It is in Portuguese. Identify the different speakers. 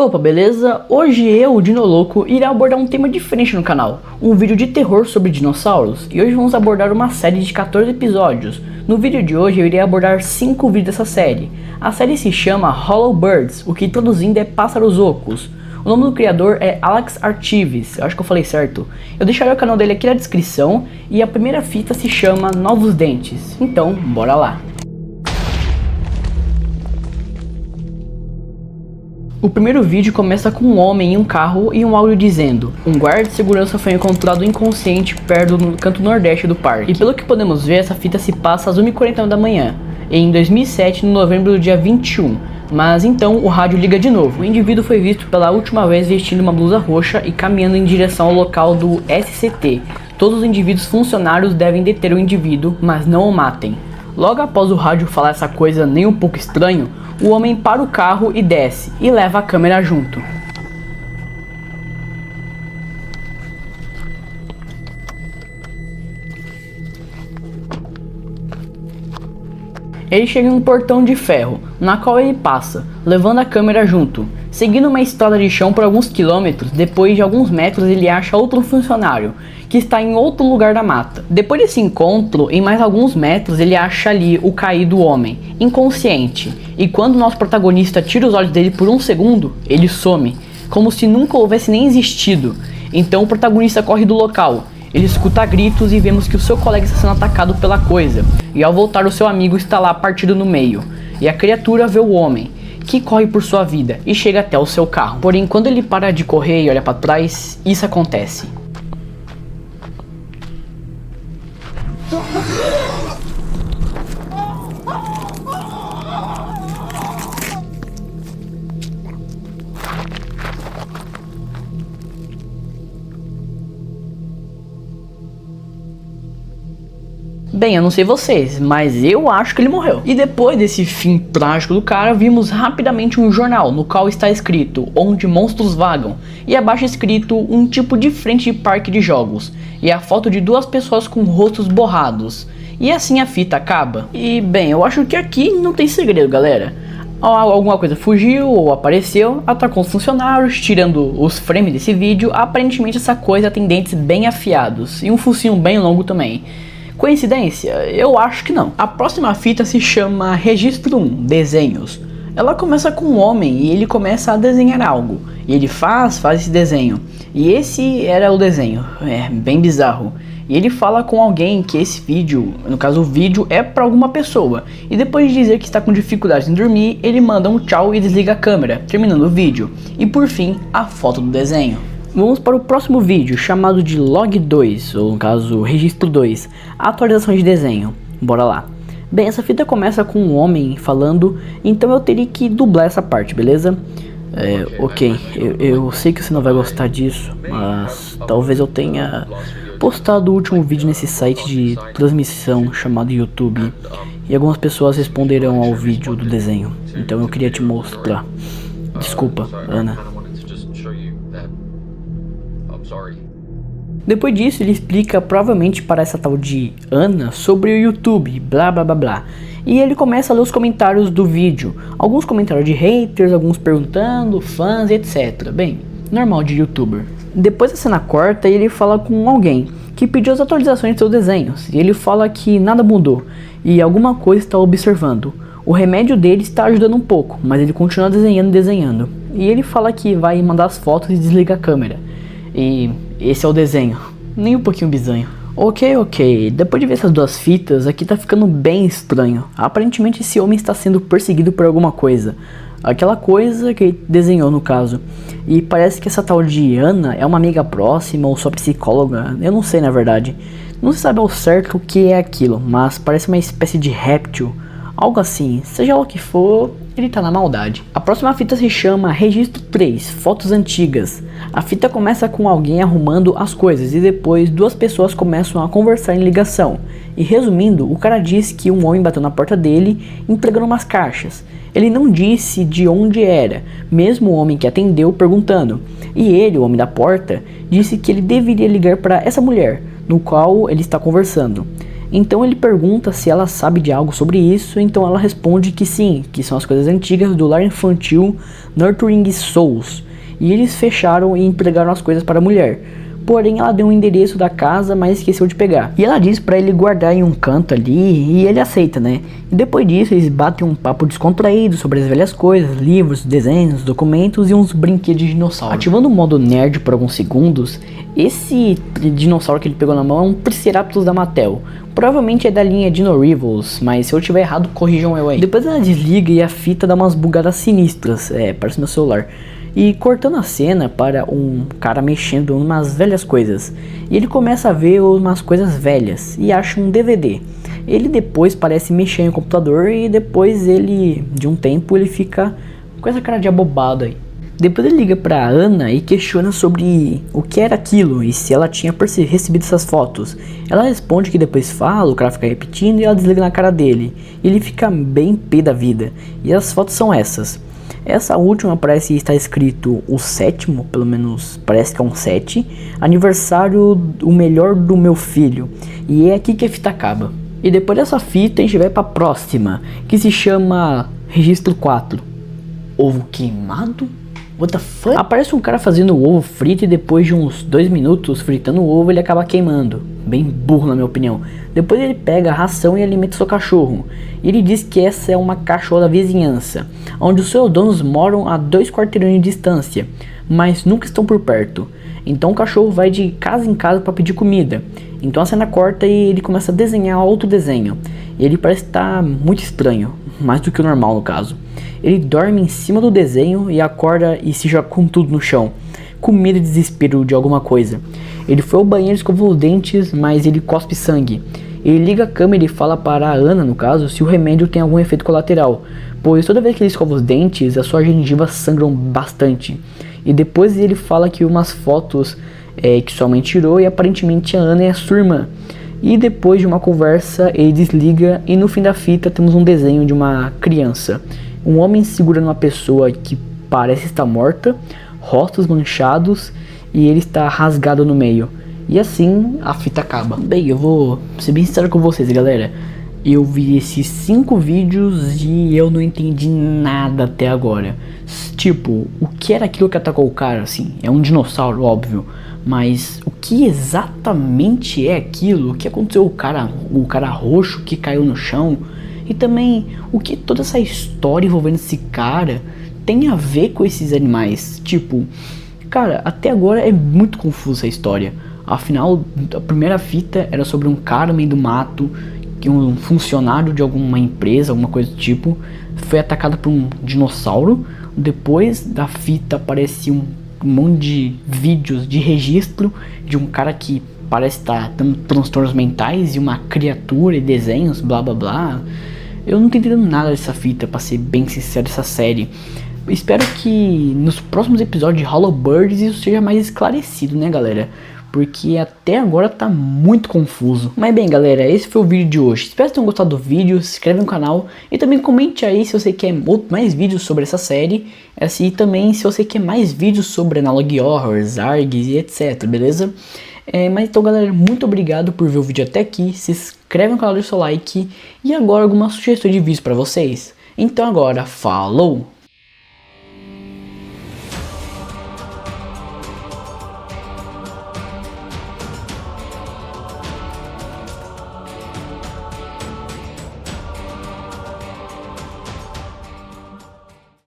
Speaker 1: Opa, beleza? Hoje eu, o Dinoloco, irei abordar um tema diferente no canal, um vídeo de terror sobre dinossauros, e hoje vamos abordar uma série de 14 episódios. No vídeo de hoje eu irei abordar 5 vídeos dessa série. A série se chama Hollow Birds, o que traduzindo é Pássaros Ocos. O nome do criador é Alex Archives, eu acho que eu falei certo. Eu deixarei o canal dele aqui na descrição, e a primeira fita se chama Novos Dentes, então bora lá. O primeiro vídeo começa com um homem em um carro e um áudio dizendo: um guarda de segurança foi encontrado inconsciente perto do canto nordeste do parque. E pelo que podemos ver, essa fita se passa às 1h40 da manhã, em 2007, no novembro do dia 21. Mas então o rádio liga de novo. O indivíduo foi visto pela última vez vestindo uma blusa roxa e caminhando em direção ao local do SCT. Todos os indivíduos funcionários devem deter o indivíduo, mas não o matem. Logo após o rádio falar essa coisa nem um pouco estranho, o homem para o carro e desce, e leva a câmera junto. Ele chega em um portão de ferro, na qual ele passa, levando a câmera junto. Seguindo uma estrada de chão por alguns quilômetros, depois de alguns metros ele acha outro funcionário, que está em outro lugar da mata. Depois desse encontro, em mais alguns metros ele acha ali o caído homem, inconsciente. E quando nosso protagonista tira os olhos dele por um segundo, ele some, como se nunca houvesse nem existido. Então o protagonista corre do local. Ele escuta gritos e vemos que o seu colega está sendo atacado pela coisa. E ao voltar o seu amigo está lá partido no meio. E a criatura vê o homem, que corre por sua vida e chega até o seu carro. Porém, quando ele para de correr e olha para trás, isso acontece. Bem, eu não sei vocês, mas eu acho que ele morreu. E depois desse fim trágico do cara, vimos rapidamente um jornal no qual está escrito Onde Monstros Vagam, e abaixo escrito um tipo diferente de parque de jogos, e a foto de duas pessoas com rostos borrados. E assim a fita acaba. E bem, eu acho que aqui não tem segredo, galera. Alguma coisa fugiu ou apareceu, atacou os funcionários, tirando os frames desse vídeo. Aparentemente essa coisa tem dentes bem afiados e um focinho bem longo também. Coincidência? Eu acho que não. A próxima fita se chama Registro 1, Desenhos. Ela começa com um homem e ele começa a desenhar algo. E ele faz esse desenho. E esse era o desenho. É bem bizarro. E ele fala com alguém que esse vídeo, no caso o vídeo, é para alguma pessoa. E depois de dizer que está com dificuldade em dormir, ele manda um tchau e desliga a câmera, terminando o vídeo. E por fim, a foto do desenho. Vamos para o próximo vídeo, chamado de Log 2, ou no caso, Registro 2, atualização de desenho. Bora lá. Bem, essa fita começa com um homem falando, então eu teria que dublar essa parte, beleza? Ok, eu sei que você não vai gostar disso, mas talvez eu tenha postado o último vídeo nesse site de transmissão chamado YouTube, e algumas pessoas responderão ao vídeo do desenho, então eu queria te mostrar. Desculpa, Ana. Depois disso ele explica provavelmente para essa tal de Ana sobre o YouTube, blá blá blá blá. E ele começa a ler os comentários do vídeo. Alguns comentários de haters, alguns perguntando, fãs, etc. Bem, normal de youtuber. Depois a cena corta e ele fala com alguém que pediu as atualizações de seus desenhos. E ele fala que nada mudou e alguma coisa está observando. O remédio dele está ajudando um pouco, mas ele continua desenhando. E ele fala que vai mandar as fotos e desliga a câmera. E esse é o desenho, nem um pouquinho bizonho. Ok, depois de ver essas duas fitas, aqui tá ficando bem estranho. Aparentemente esse homem está sendo perseguido por alguma coisa. Aquela coisa que ele desenhou no caso. E parece que essa tal de Ana é uma amiga próxima ou sua psicóloga, eu não sei na verdade. Não se sabe ao certo o que é aquilo, mas parece uma espécie de réptil. Algo assim, seja lá o que for, ele tá na maldade. A próxima fita se chama Registro 3, Fotos Antigas. A fita começa com alguém arrumando as coisas e depois duas pessoas começam a conversar em ligação. E resumindo, o cara diz que um homem bateu na porta dele entregando umas caixas. Ele não disse de onde era, mesmo o homem que atendeu perguntando. E ele, o homem da porta, disse que ele deveria ligar para essa mulher, no qual ele está conversando. Então ele pergunta se ela sabe de algo sobre isso, então ela responde que sim, que são as coisas antigas do lar infantil Nurturing Souls, e eles fecharam e entregaram as coisas para a mulher. Porém ela deu um endereço da casa, mas esqueceu de pegar. E ela diz pra ele guardar em um canto ali, e ele aceita, né? E depois disso eles batem um papo descontraído sobre as velhas coisas, livros, desenhos, documentos e uns brinquedos de dinossauro. Ativando o modo nerd por alguns segundos, esse dinossauro que ele pegou na mão é um Triceratops da Mattel. Provavelmente é da linha Dino Rivals, mas se eu tiver errado, corrijam eu aí. Depois ela desliga e a fita dá umas bugadas sinistras, parece meu celular. E cortando a cena para um cara mexendo em umas velhas coisas. E ele começa a ver umas coisas velhas e acha um DVD. Ele depois parece mexer no computador e depois ele, de um tempo, ele fica com essa cara de abobado aí. Depois ele liga pra Ana e questiona sobre o que era aquilo e se ela tinha recebido essas fotos. Ela responde que depois fala, o cara fica repetindo e ela desliga na cara dele. E ele fica bem pé da vida. E as fotos são essas. Essa última parece estar escrito o 7º, pelo menos parece que é um 7, aniversário o melhor do meu filho. E é aqui que a fita acaba. E depois dessa fita a gente vai pra próxima, que se chama Registro 4. Ovo queimado? What the fuck? Aparece um cara fazendo o ovo frito e depois de uns 2 minutos fritando o ovo ele acaba queimando. Bem burro na minha opinião. Depois ele pega a ração e alimenta seu cachorro. E ele diz que essa é uma cachorra da vizinhança, onde os seus donos moram a 2 quarteirões de distância, mas nunca estão por perto. Então o cachorro vai de casa em casa para pedir comida. Então a cena corta e ele começa a desenhar outro desenho. E ele parece estar muito estranho, mais do que o normal no caso. Ele dorme em cima do desenho e acorda e se joga com tudo no chão, com medo e desespero de alguma coisa. Ele foi ao banheiro, escovou os dentes, mas ele cospe sangue. Ele liga a câmera e fala para a Ana, no caso, se o remédio tem algum efeito colateral, pois toda vez que ele escova os dentes, as suas gengivas sangram bastante. E depois ele fala que umas fotos que sua mãe tirou e aparentemente a Ana é a sua irmã. E depois de uma conversa ele desliga e no fim da fita temos um desenho de uma criança. Um homem segurando uma pessoa que parece estar morta, rostos manchados e ele está rasgado no meio. E assim a fita acaba. Bem, eu vou ser bem sincero com vocês, galera. Eu vi esses 5 vídeos e eu não entendi nada até agora. Tipo, o que era aquilo que atacou o cara, assim? É um dinossauro, óbvio. Mas o que exatamente é aquilo? O que aconteceu com o cara roxo que caiu no chão? E também, o que toda essa história envolvendo esse cara tem a ver com esses animais? Tipo, cara, até agora é muito confusa a história. Afinal, a primeira fita era sobre um cara no meio do mato, que um funcionário de alguma empresa, alguma coisa do tipo, foi atacado por um dinossauro. Depois da fita aparece um monte de vídeos de registro de um cara que parece estar tendo transtornos mentais e uma criatura e desenhos, blá blá blá. Eu não tô entendendo nada dessa fita, pra ser bem sincero, dessa série. Espero que nos próximos episódios de Hollow Birds isso seja mais esclarecido, né, galera? Porque até agora tá muito confuso. Mas bem, galera, esse foi o vídeo de hoje. Espero que tenham gostado do vídeo, se inscreve no canal e também comente aí se você quer mais vídeos sobre essa série. E também se você quer mais vídeos sobre Analog Horror, Zargs e etc, beleza? Mas então, galera, muito obrigado por ver o vídeo até aqui. Se inscreve no canal, deixa o seu like. E agora algumas sugestões de vídeos pra vocês. Então agora, falou!